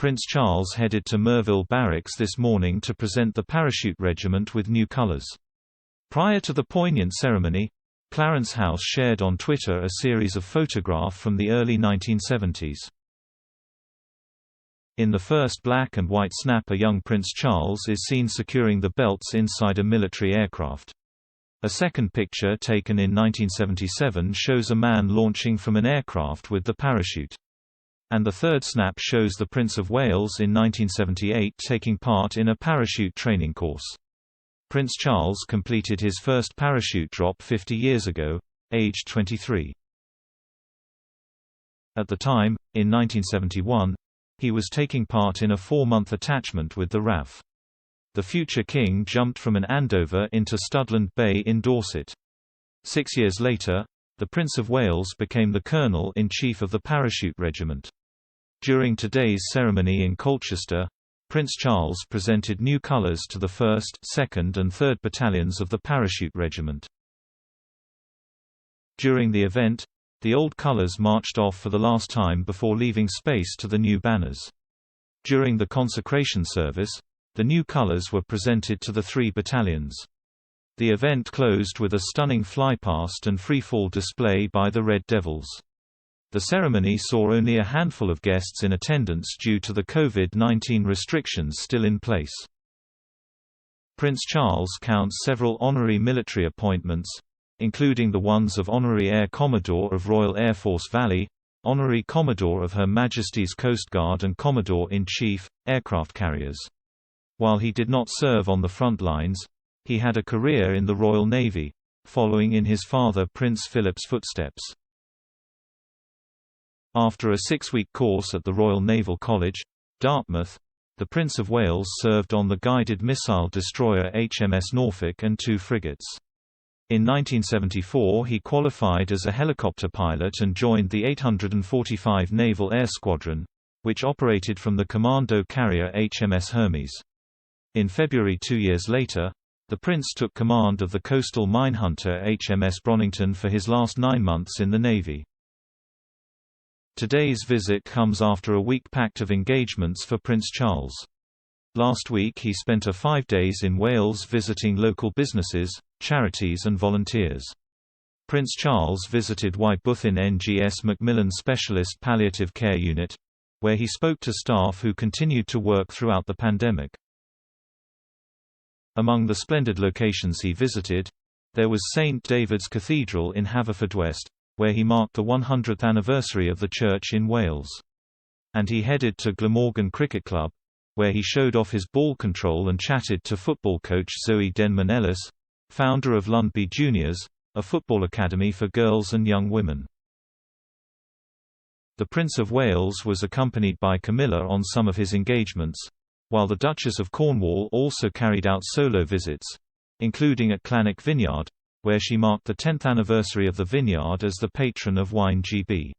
Prince Charles headed to Merville Barracks this morning to present the Parachute Regiment with new colours. Prior to the poignant ceremony, Clarence House shared on Twitter a series of photographs from the early 1970s. In the first black and white snap, a young Prince Charles is seen securing the belts inside a military aircraft. A second picture taken in 1977 shows a man launching from an aircraft with the parachute. And the third snap shows the Prince of Wales in 1978 taking part in a parachute training course. Prince Charles completed his first parachute drop 50 years ago, aged 23. At the time, in 1971, he was taking part in a 4-month attachment with the RAF. The future king jumped from an Andover into Studland Bay in Dorset. 6 years later, the Prince of Wales became the Colonel-in-Chief of the Parachute Regiment. During today's ceremony in Colchester, Prince Charles presented new colours to the 1st, 2nd and 3rd Battalions of the Parachute Regiment. During the event, the old colours marched off for the last time before leaving space to the new banners. During the consecration service, the new colours were presented to the 3 battalions. The event closed with a stunning flypast and freefall display by the Red Devils. The ceremony saw only a handful of guests in attendance due to the COVID-19 restrictions still in place. Prince Charles counts several honorary military appointments, including the ones of Honorary Air Commodore of Royal Air Force Valley, Honorary Commodore of Her Majesty's Coast Guard and Commodore-in-Chief, aircraft carriers. While he did not serve on the front lines, he had a career in the Royal Navy, following in his father Prince Philip's footsteps. After a 6-week course at the Royal Naval College, Dartmouth, the Prince of Wales served on the guided missile destroyer HMS Norfolk and 2 frigates. In 1974 he qualified as a helicopter pilot and joined the 845 Naval Air Squadron, which operated from the commando carrier HMS Hermes. In February 2 years later, the Prince took command of the coastal minehunter HMS Bronington for his last 9 months in the Navy. Today's visit comes after a week packed of engagements for Prince Charles. Last week he spent 5 days in Wales visiting local businesses, charities and volunteers. Prince Charles visited Bwthyn NGS Macmillan Specialist Palliative Care Unit, where he spoke to staff who continued to work throughout the pandemic. Among the splendid locations he visited, there was St. David's Cathedral in Haverfordwest, where he marked the 100th anniversary of the church in Wales. And he headed to Glamorgan Cricket Club, where he showed off his ball control and chatted to football coach Zoe Denman-Ellis, founder of Lundby Juniors, a football academy for girls and young women. The Prince of Wales was accompanied by Camilla on some of his engagements, while the Duchess of Cornwall also carried out solo visits, including at Clanwick Vineyard, where she marked the 10th anniversary of the vineyard as the patron of Wine GB.